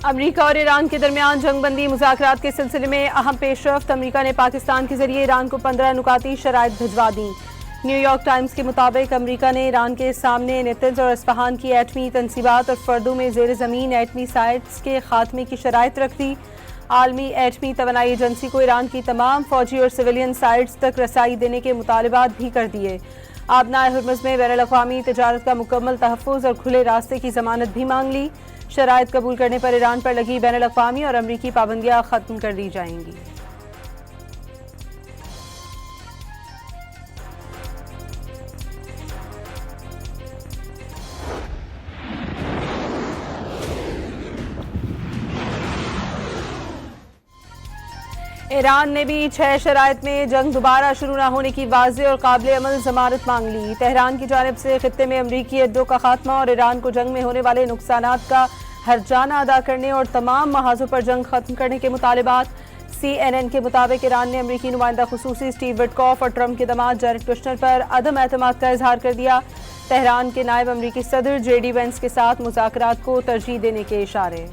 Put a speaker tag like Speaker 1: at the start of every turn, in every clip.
Speaker 1: अमरीका और ईरान के दरमियान जंगबंदी मुज़ाकरात के सिलसिले में अहम पेशरफ्त। अमरीका ने पाकिस्तान के जरिए ईरान को 15 नुकाती शराइत भिजवा दी। न्यूयॉर्क टाइम्स के मुताबिक अमरीका ने ईरान के सामने नेतन्ज और इस्फहान की एटमी तनसीबात और फर्दों में जेर ज़मीन एटमी साइट्स के खात्मे की शराइत रख दी। आलमी एटमी तवानाई एजेंसी को ईरान की तमाम फौजी और सिविलियन साइट्स तक रसाई देने के मुतालबात भी कर दिए। आबनाए हुर्मुज़ में बैनुल-अक़वामी तिजारत का मुकम्मल तहफ़्फ़ुज़ और खुले रास्ते की ज़मानत भी मांग ली। शराइत कबूल करने पर ईरान पर लगी बैनुल-अक़वामी और अमरीकी पाबंदियाँ ख़त्म कर दी जाएंगी। ईरान ने भी 6 शराइत में जंग दोबारा शुरू न होने की वाज़ेह और काबिल अमल ज़मानत मांग ली। तेहरान की जानिब से खित्ते में अमरीकी अड्डों का खात्मा और ईरान को जंग में होने वाले नुकसानात का हर्जाना अदा करने और तमाम महाजों पर जंग खत्म करने के मुतालिबात। CNN के मुताबिक ईरान ने अमरीकी नुमाइंदा खुसूसी स्टीव विटकॉफ और ट्रंप के दामाद जैरेड कुश्नर पर अदम एतमाद का इजहार कर दिया। तेहरान के नायब अमरीकी सदर JD वेंस के साथ मुज़ाकरात को तरजीह देने के इशारे।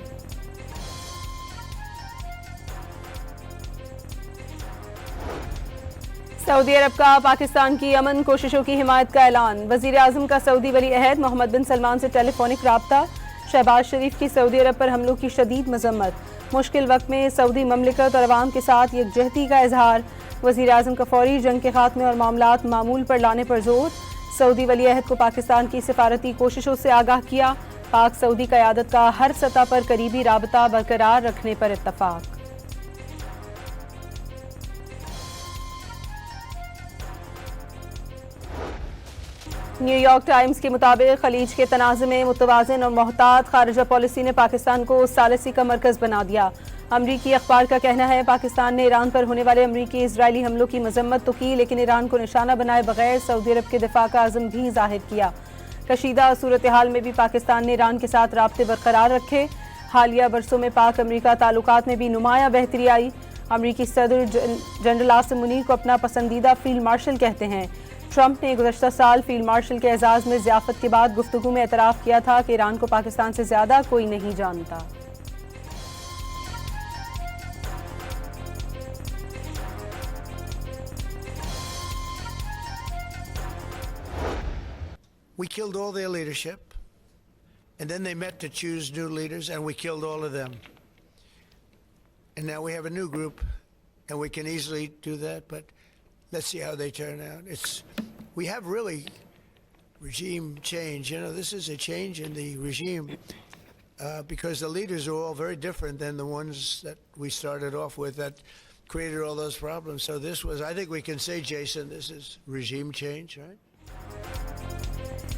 Speaker 1: सऊदी अरब का पाकिस्तान की अमन कोशिशों की हिमायत का ऐलान। वज़ीर आज़म का सऊदी वली अहद मोहम्मद बिन सलमान से टेलीफोनिक राब्ता। शहबाज शरीफ की सऊदी अरब पर हमलों की शदीद मजम्मत। मुश्किल वक्त में सऊदी ममलिकत और अवाम के साथ यकजहती का इजहार। वज़ीर आज़म का फौरी जंग के खात्मे और मामलात मामूल पर लाने पर जोर। सऊदी वली अहद को पाकिस्तान की सिफारती कोशिशों से आगाह किया। पाक सऊदी क़यादत का हर सतह पर करीबी राबता बरकरार रखने पर इत्तफाक। न्यूयॉर्क टाइम्स के मुताबिक खलीज के तनाज़े में मुतवाज़िन और मोहतात खारिजा पॉलिसी ने पाकिस्तान को सालिसी का मरकज़ बना दिया। अमरीकी अखबार का कहना है पाकिस्तान ने ईरान पर होने वाले अमरीकी इजरायली हमलों की मजम्मत तो की, लेकिन ईरान को निशाना बनाए बगैर सऊदी अरब के दिफा का अज़म भी जाहिर किया। कशीदा सूरत हाल में भी पाकिस्तान ने ईरान के साथ राब्ते बरकरार रखे। हालिया बरसों में पाक अमरीका ताल्लुकात में भी नुमाया बेहतरी आई। अमरीकी सदर जनरल आसिम मुनीर को अपना पसंदीदा फील्ड मार्शल कहते हैं। ट्रंप ने गुज़श्ता साल फील्ड मार्शल के एजाज़ में ज़ियाफ़त के बाद गुफ्तगू में एतराफ़ किया था कि ईरान को पाकिस्तान से ज़्यादा कोई नहीं जानता।
Speaker 2: We killed all their leadership, and then they met to choose new leaders, and we killed all of them. And now we have a new group, and we can easily do that, but let's see how they turn out. We have really regime change. You know, this is a change in the regime because the leaders are all very different than the ones that we started off with that created all those problems. So this was, I think we can say, Jason, this is regime change, right?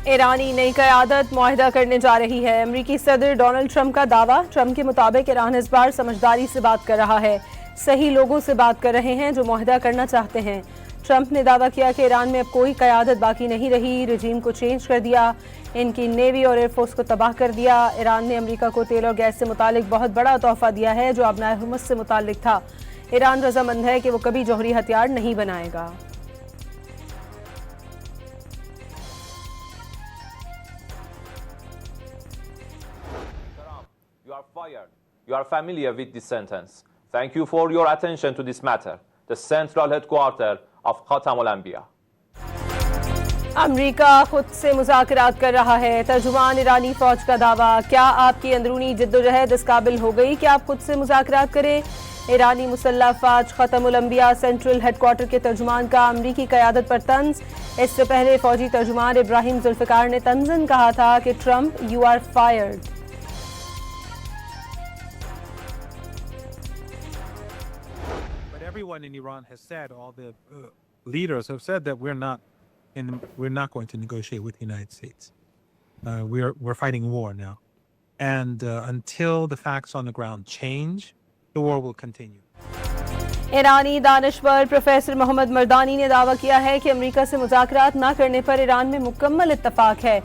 Speaker 1: ईरानी नई क़यादत मुआहिदा करने जा रही है। अमरीकी सदर Donald Trump का दावा। Trump के मुताबिक ईरान इस बार समझदारी से बात कर रहा है, सही लोगों से बात कर रहे हैं जो मुआहिदा करना चाहते हैं। ट्रंप ने दावा किया कि ईरान में अब कोई क़यादत बाकी नहीं रही, रजीम को चेंज कर दिया, इनकी नेवी और एयरफोर्स को तबाह कर दिया। ईरान ने अमरीका को तेल और गैस से मुतालिक बहुत बड़ा तोहफा दिया है जो आबनाए हुर्मुज़ से मुतालिक था। ईरान रजामंद है कि वो कभी जौहरी हथियार नहीं बनाएगा।
Speaker 3: You are fired. You are familiar with this sentence. Thank you for your attention to this matter. The central headquarters of Khatam al-Anbiya.
Speaker 1: अमरीका खुद से मुज़ाकरात कर रहा है। तर्जुमान ईरानी फौज का दावा। क्या आपकी अंदरूनी जिद्दोजहद इस काबिल हो गई कि आप खुद से मुज़ाकरात करें? ईरानी मुसल्लह फ़ौज ख़तम अल-अंबिया सेंट्रल हेडक्वार्टर के तर्जुमान का अमरीकी क़यादत पर तंज। इससे पहले फौजी तर्जुमान इब्राहिम जुल्फ़िकार ने तंज़न कहा था कि Trump you are fired.
Speaker 4: Everyone in Iran has said, all the leaders have said that we're not going to negotiate with the United States. We're fighting war now, and until the facts on the ground change, the war will continue.
Speaker 1: ईरानी दानिशवर professor Mohammad Mardani ने दावा किया है कि America से मुज़ाकरात न करने पर ईरान में मुकम्मल इत्तफाक है।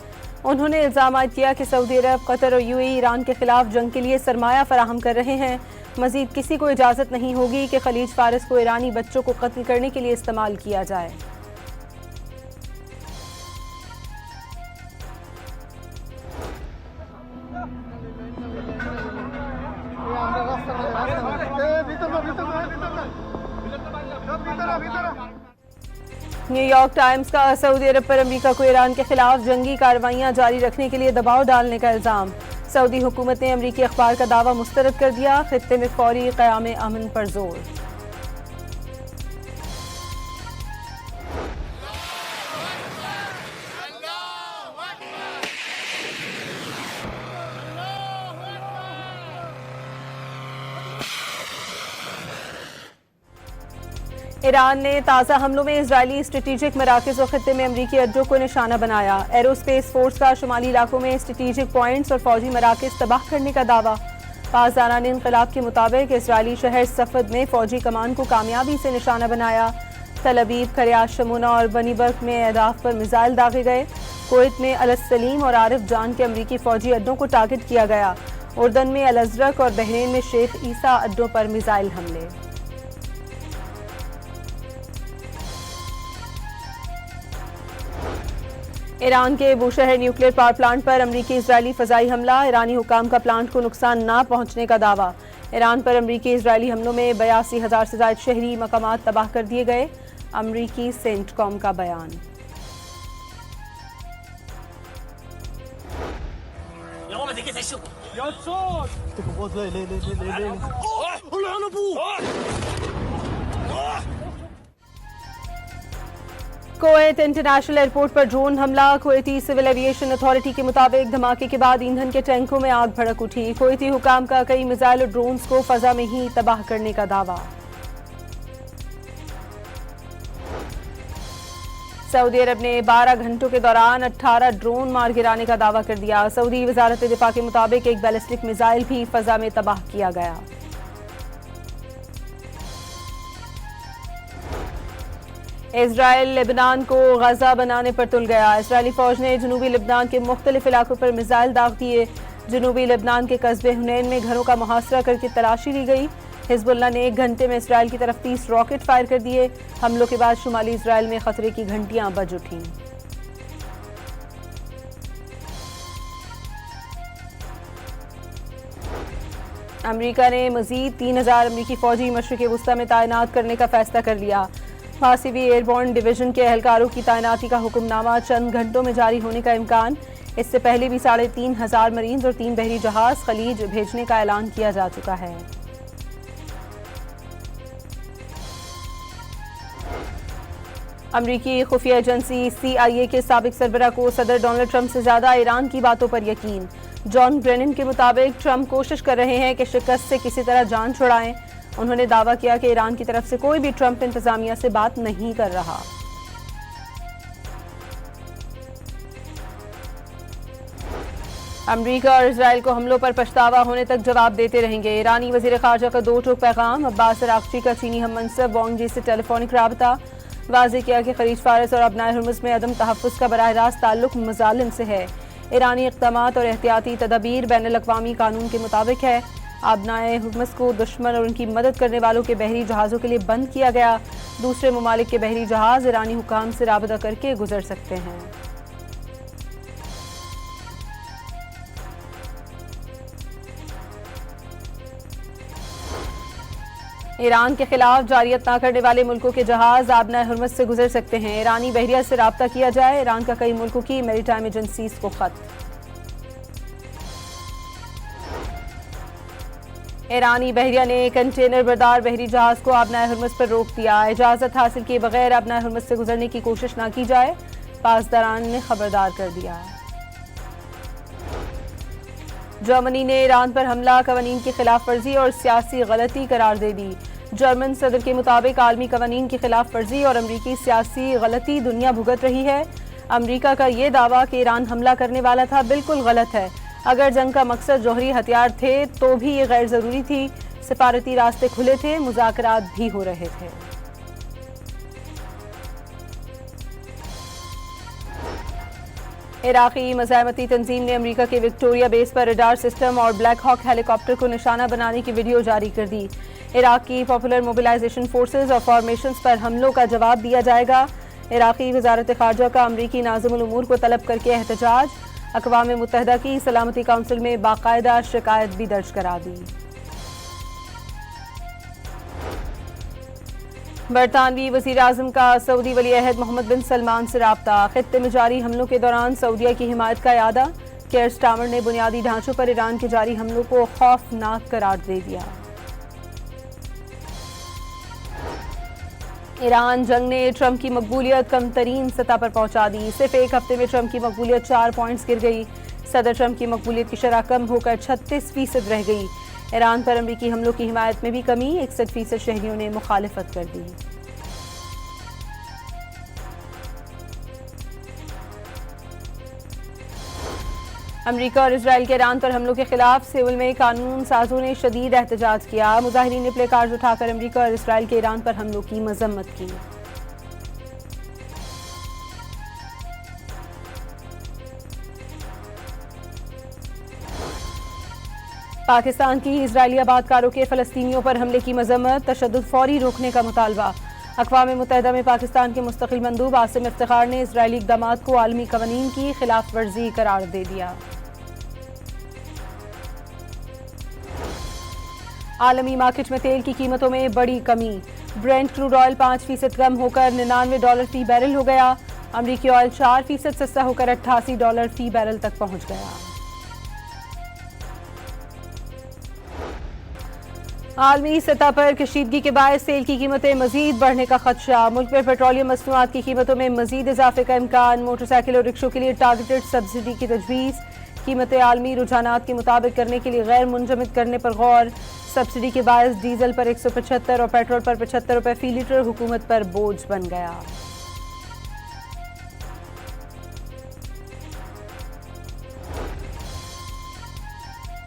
Speaker 1: उन्होंने इल्ज़ाम किया कि सऊदी अरब, कतर और UAE ईरान के खिलाफ जंग के लिए सरमाया फराहम कर रहे हैं। मजीद किसी को इजाज़त नहीं होगी कि खलीज फारिस को ईरानी बच्चों को कत्ल करने के लिए इस्तेमाल किया जाए। न्यूयॉर्क टाइम्स का सऊदी अरब पर अमेरिका को ईरान के खिलाफ जंगी कार्रवाइयां जारी रखने के लिए दबाव डालने का इल्जाम। सऊदी हुकूमत ने अमेरिकी अखबार का दावा मुस्तरद कर दिया। खित्ते में फौरी क़याम अमन पर जोर। ईरान ने ताज़ा हमलों में इजरायली स्ट्रेटेजिक मराकज़ और खित्ते में अमरीकी अड्डों को निशाना बनाया। एरोस्पेस फोर्स का शुमाली इलाकों में स्ट्रेटेजिक पॉइंट्स और फौजी मराकज़ तबाह करने का दावा। पासदारान इनकलाब के मुताबिक इजरायली शहर सफद में फौजी कमान को कामयाबी से निशाना बनाया। तल अबीब, करियात शमोना और बनी बर्क में अहदाफ पर मिसाइल दागे गए। कुवैत में अल सलीम और आरिफ जान के अमरीकी फौजी अड्डों को टारगेट किया गया। उर्दन में अल अजरक और बहरीन में शेख ईसा अड्डों पर मिसाइल हमले। ईरान के बूशहर न्यूक्लियर पावर प्लांट पर अमरीकी इजरायली फजाई हमला। ईरानी हुकाम का प्लांट को नुकसान न पहुंचने का दावा। ईरान पर अमरीकी इजरायली हमलों में 82,000 से ज्यादा शहरी मकामात तबाह कर दिए गए। अमरीकी सेंटकॉम का बयान। कुवैत इंटरनेशनल एयरपोर्ट पर ड्रोन हमला। कुवैती सिविल एविएशन अथॉरिटी के मुताबिक धमाके के बाद ईंधन के टैंकों में आग भड़क उठी। कुवैती हुकाम का कई मिसाइल और ड्रोन्स को फजा में ही तबाह करने का दावा। सऊदी अरब ने 12 घंटों के दौरान 18 ड्रोन मार गिराने का दावा कर दिया। सऊदी वजारत दिफा के मुताबिक एक बैलिस्टिक मिसाइल भी फजा में तबाह किया गया। इजराइल लेबनान को गजा बनाने पर तुल गया। इजरायली फौज ने जनूबी लेबनान के मुख्तलिफ इलाकों पर मिसाइल दाग दिए। जनूबी लेबनान के कस्बे हुनैन में घरों का मुहासरा करके तलाशी ली गई। हिजबुल्लाह ने 1 घंटे में इजराइल की तरफ 30 रॉकेट फायर कर दिए। हमलों के बाद शुमाली इजराइल में खतरे की घंटियां बज उठीं। अमेरिका ने मजीद 3,000 अमरीकी फौजी मशरिक़ वुस्ता में तैनात करने का फैसला कर लिया। फासिवी एयरबोर्न डिवीजन के एहलकारों की तैनाती का हुक्मनामा चंद घंटों में जारी होने का इम्कान। इससे पहले भी 3,500 मरीज और 3 बहरी जहाज खलीज भेजने का ऐलान किया जा चुका है। अमरीकी खुफिया एजेंसी CIA के साबिक सरबरा को सदर डोनाल्ड ट्रंप से ज्यादा ईरान की बातों पर यकीन। जॉन ब्रेनन के मुताबिक ट्रंप कोशिश कर रहे हैं कि शिकस्त से किसी तरह जान छुड़ाएं। उन्होंने दावा किया कि ईरान की तरफ से कोई भी ट्रंप इंतजामिया से बात नहीं कर रहा। अमेरिका और इजराइल को हमलों पर पछतावा होने तक जवाब देते रहेंगे। ईरानी वजीर खारजा का 2 टूक पैगाम। अब्बास अरागची का चीनी हम मनसब वांग जी से टेलीफोनिक राबता। वाज़ेह किया कि खलीज फारस और अबनाए हुर्मुज़ में अदम तहफ़्फ़ुज़ का बराह रास्त ताल्लुक मज़ालिम से है। ईरानी इक़दामात और एहतियाती तदाबीर बैनुल अक़वामी कानून के मुताबिक है। अबनाए हुर्मुज़ को दुश्मन और उनकी मदद करने वालों के बहरी जहाज़ों के लिए बंद किया गया। दूसरे ममालिक के बहरी जहाज़ ईरानी हुकाम से राबता करके गुजर सकते हैं। ईरान के खिलाफ जारियत न करने वाले मुल्कों के जहाज अबनाए हुर्मुज़ से गुजर सकते हैं। ईरानी बहरिया से राब्ता किया जाए। ईरान का कई मुल्कों की मैरीटाइम एजेंसीज को खत। ईरानी बहरिया ने कंटेनर बरदार बहरी जहाज को अबनाए हुर्मुज़ पर रोक दिया। इजाजत हासिल किए बगैर अबनाए हुर्मुज़ से गुजरने की कोशिश न की जाए। पासदारान ने खबरदार कर दिया। जर्मनी ने ईरान पर हमला कवानीन की खिलाफ वर्जी और सियासी गलती करार दे दी। जर्मन सदर के मुताबिक आलमी कवानीन की खिलाफ वर्जी और अमरीकी सियासी गलती दुनिया भुगत रही है। अमरीका का ये दावा कि ईरान हमला करने वाला था बिल्कुल गलत है। अगर जंग का मकसद जौहरी हथियार थे तो भी ये गैर जरूरी थी। सिफारती रास्ते खुले थे, मुज़ाकरात भी हो रहे थे। इराक़ी मज़ाहमती तंजीम ने अमेरिका के विक्टोरिया बेस पर रडार सिस्टम और ब्लैक हॉक हेलीकॉप्टर को निशाना बनाने की वीडियो जारी कर दी। इराक़ की पॉपुलर मोबिलाइजेशन फोर्सेज और फॉर्मेशंस पर हमलों का जवाब दिया जाएगा। इराक़ी वज़ारत ख़ारजा का अमरीकी नाज़िमुल उमूर को तलब करके एहतजाज। अक़वाम मुत्तहिदा की सलामती काउंसिल में बाकायदा शिकायत भी दर्ज करा दी। बरतानवी वज़ीर आज़म का सऊदी वली अहद मोहम्मद बिन सलमान से राब्ता। खित्ते में जारी हमलों के दौरान सऊदीया की हिमायत का इरादा। केयर स्टामर ने बुनियादी ढांचों पर ईरान के जारी हमलों को खौफनाक करार दे दिया। ईरान जंग ने ट्रंप की मकबूलियत कम तरीन सतह पर पहुंचा दी। सिर्फ एक हफ्ते में ट्रंप की मकबूलियत 4 पॉइंट्स गिर गई। सदर ट्रंप की मकबूलियत की शरह कम होकर 36% रह गई। ईरान पर अमरीकी हमलों की हिमायत में भी कमी, 61% शहरियों ने मुखालिफत कर दी। अमरीका और इजराइल के ईरान पर हमलों के खिलाफ सेउल में कानून साजों ने शदीद एहतजाज किया। मुजाहिरीन ने प्ले कार्ड उठाकर अमरीका और इजराइल के ईरान पर हमलों की मजम्मत की। पाकिस्तान की इजरायली आबादकारों के फलस्तीनियों पर हमले की मजम्मत, तशद्दुद फौरी रोकने का मुतालबा। अक़वाम मुत्तहिदा में पाकिस्तान के मुस्तकिल मंदूब आसिम इफ्तिखार ने इजरायली इक़दामात को आलमी कवानीन की खिलाफ वर्जी करार दे दिया। आलमी मार्केट में तेल की कीमतों में बड़ी कमी। ब्रेंट क्रूड ऑयल 5% कम होकर $99 फी बैरल हो गया। अमरीकी ऑयल 4% सस्ता होकर $88 फी बैरल तक पहुंच गया। आलमी सतह पर कशीदगी के बायस तेल की कीमतें मजीद बढ़ने का खदशा। मुल्क में पेट्रोलियम मसनूआत की कीमतों में मजीद इजाफे का इम्कान। मोटरसाइकिल और रिक्शों के लिए टारगेटेड सब्सिडी की तजवीज़। कीमतें आलमी रुझानात के मुताबिक करने के लिए गैर मुंजमद करने पर गौर। सब्सिडी के बायस डीजल पर 175 और पेट्रोल पर 75 रुपये फी लीटर हुकूमत पर बोझ बन गया।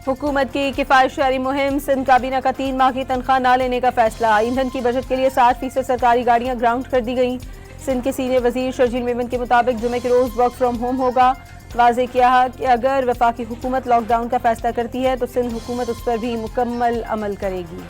Speaker 1: हुकूमत की किफायतशारी मुहिम। सिंध काबीना का 3 माह की तनख्वाह न लेने का फैसला। ईंधन की बचत के लिए 60% सरकारी गाड़ियां ग्राउंड कर दी गई। सिंध के सीनियर वजीर शर्जील मेमन के मुताबिक जुमे के रोज वर्क फ्रॉम होम होगा। वाज़े किया कि अगर वफाकी हुकूमत लॉकडाउन का फैसला करती है तो सिंध हुकूमत उस पर भी मुकम्मल अमल करेगी।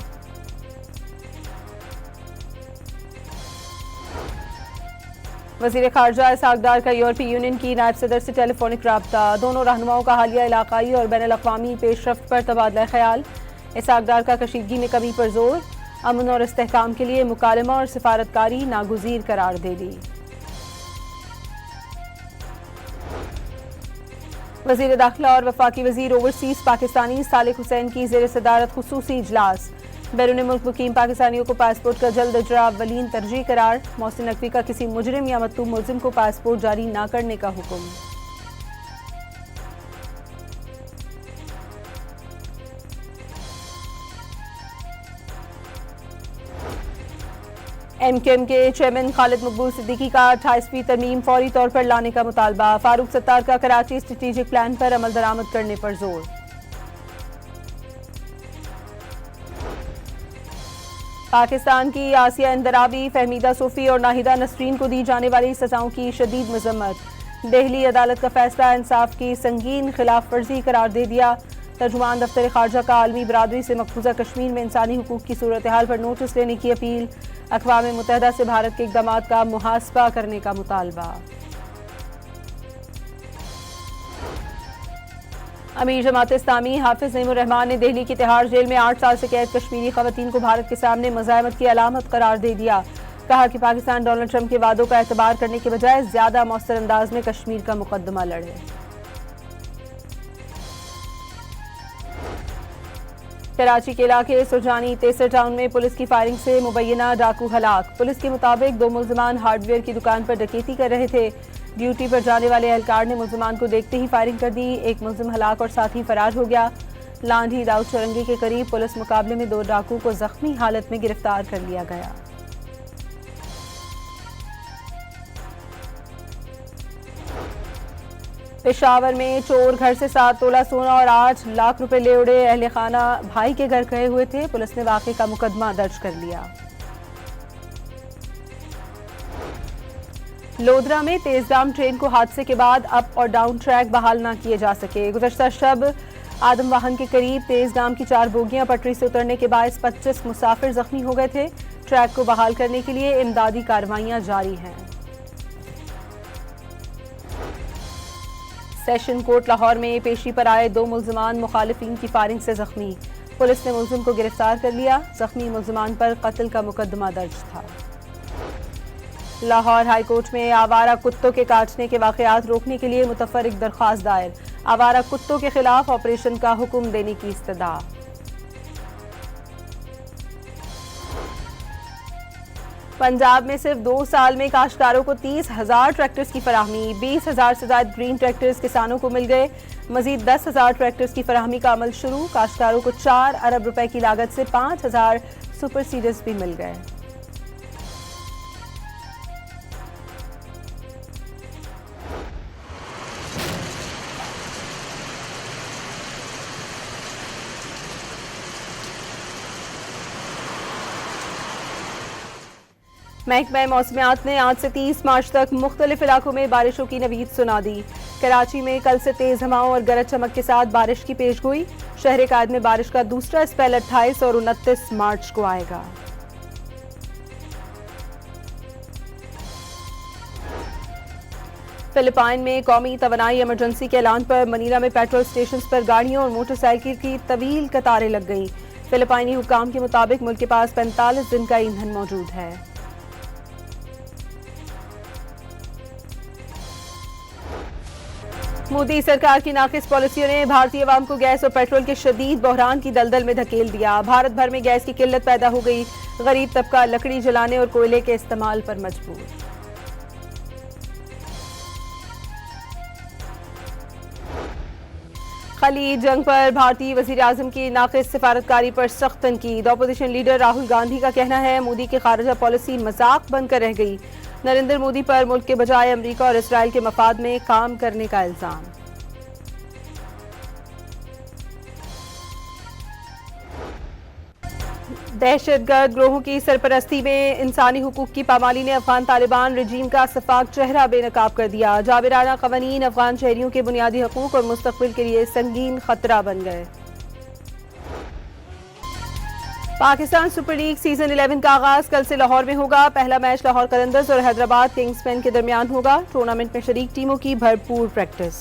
Speaker 1: वज़ीर ख़ारजा इसहाक़ डार का यूरोपीय यूनियन की नायब सदर से टेलीफोनिक राब्ता। दोनों रहनुमाओं का हालिया इलाकाई और बैनुल अक़वामी पेशरफ्त पर तबादला ख्याल। इसहाक़ डार का कशीदगी में कमी पर जोर। अमन और इस्तेहकाम के लिए मुकालमा और सिफारतकारी नागुज़ीर करार दे दी। वज़ीर दाखिला और वफाकी वज़ीर ओवरसीज़ पाकिस्तानी सालिक हुसैन की ज़ेर सदारत खुसूसी इजलास। बैरून मुल्क मुकीम पाकिस्तानियों को पासपोर्ट का जल्द इजरा अव्वलीन तरजीह करार। मोहसिन नकवी का किसी मुजरिम या मतलूब मुलजिम को पासपोर्ट जारी न करने का हुक्म। एमकेएम के चेयरमैन खालिद मकबूल सिद्दीकी का 28वीं तरमीम फौरी तौर पर लाने का मुतालबा। फारूक सत्तार का कराची स्ट्रेटेजिक प्लान पर अमल दरामद करने पर जोर। पाकिस्तान की आसिया इंदराबी, फहमीदा सूफी और नाहिदा नसरीन को दी जाने वाली सजाओं की शदीद मजम्मत। दिल्ली अदालत का फैसला इंसाफ की संगीन खिलाफ वर्जी करार दे दिया। तर्जुमान दफ्तर खारजा का आलमी बरादरी से मकबूजा कश्मीर में इंसानी हुकूक की सूरत हाल पर नोटिस लेने की अपील। अक़वाम मुत्तहिदा से भारत के इक़दामात का मुहासबा करने का मुतालबा। अमीर जमात इस्लामी हाफिज नईमुर रहमान ने दिल्ली की तिहाड़ जेल में 8 साल से कैद कश्मीरी खवातीन को भारत के सामने मज़ाहमत की अलामत करार दे दिया। कहा कि पाकिस्तान डोनाल्ड ट्रंप के वादों का एतबार करने के बजाय ज्यादा मौसर अंदाज में कश्मीर का मुकदमा लड़े। कराची के इलाके सुरजानी तेसर टाउन में पुलिस की फायरिंग से मुबैना डाकू हलाक। पुलिस के मुताबिक 2 मुल्जिमान हार्डवेयर की दुकान पर डकैती कर रहे थे। ड्यूटी पर जाने वाले एहलकार ने मुल्जिमान को देखते ही फायरिंग कर दी। एक मुल्जिम हलाक और साथी फरार हो गया। लांढी दाऊद चौरंगी के करीब पुलिस मुकाबले में 2 डाकू को जख्मी हालत में गिरफ्तार कर लिया गया। पेशावर में चोर घर से 7 तोला सोना और 8 लाख रुपए ले उड़े। अहले खाना भाई के घर गए हुए थे। पुलिस ने वाक़े का मुकदमा दर्ज कर लिया। लोधरा में तेजगाम ट्रेन को हादसे के बाद अप और डाउन ट्रैक बहाल न किए जा सके। गुज़श्ता शब आदम वाहन के करीब तेजगाम की 4 बोगियां पटरी से उतरने के बायस 25 मुसाफिर जख्मी हो गए थे। ट्रैक को बहाल करने के लिए इमदादी कार्रवाइयां जारी हैं। सेशन कोर्ट लाहौर में पेशी पर आए 2 मुल्जिमान मुखालिफिन की फायरिंग से जख्मी। पुलिस ने मुल्जिम को गिरफ्तार कर लिया। जख्मी मुल्जिमान पर कत्ल का मुकदमा दर्ज था। लाहौर हाईकोर्ट में आवारा कुत्तों के काटने के वाकयात रोकने के लिए मुतफर्रिक दरख्वास्त दायर। आवारा कुत्तों के खिलाफ ऑपरेशन का हुक्म देने की इस्तदा। पंजाब में सिर्फ 2 साल में काश्तकारों को 30,000 ट्रैक्टर्स की फराहमी। 20,000 से ज्यादा ग्रीन ट्रैक्टर्स किसानों को मिल गए। मजीद 10,000 ट्रैक्टर्स की फराहमी का अमल शुरू। काश्तकारों को 4 अरब रुपए की लागत से 5,000 सुपर सीडर्स भी मिल गए। महकमा मौसमियात ने आज से 30 मार्च तक मुख्तलिफ इलाकों में बारिशों की नवीद सुना दी। कराची में कल से तेज हवाओं और गरज चमक के साथ बारिश की पेशगोई। शहर कायद में बारिश का दूसरा स्पेल 28 और 29 मार्च को आएगा। फिलिपाइन में कौमी तवानाई इमरजेंसी के ऐलान पर मनीला में पेट्रोल स्टेशन पर गाड़ियों और मोटरसाइकिल की तवील कतारें लग गईं। फिलिपाइनी हुक्काम के मुताबिक मुल्क के पास 45 दिन का ईंधन मौजूद है। मोदी सरकार की नाकिस पॉलिसियों ने भारतीय अवाम को गैस और पेट्रोल के शदीद बहरान की दलदल में धकेल दिया। भारत भर में गैस की किल्लत पैदा हो गई। गरीब तबका लकड़ी जलाने और कोयले के इस्तेमाल पर मजबूर। खलीज जंग पर भारतीय वजीर आजम की नाकिस सिफारतकारी पर सख्त तनकीद। अपोजिशन लीडर राहुल गांधी का कहना है मोदी की खारजा पॉलिसी मजाक बनकर रह गई। नरेंद्र मोदी पर मुल्क के बजाय अमेरिका और इसराइल के मफाद में काम करने का इल्जाम। दहशतगर्द ग्रोहों की सरपरस्ती में इंसानी हुकूक की पामाली ने अफगान तालिबान रजीम का सफाक चेहरा बेनकाब कर दिया। जाबिराना कवानीन अफगान शहरियों के बुनियादी हकूक और मुस्तकबिल के लिए संगीन खतरा बन गए। पाकिस्तान सुपर लीग सीजन 11 का आगाज कल से लाहौर में होगा। पहला मैच लाहौर कलंदर्स और हैदराबाद किंग्समैन के दरमियान होगा। टूर्नामेंट में शरीक टीमों की भरपूर प्रैक्टिस।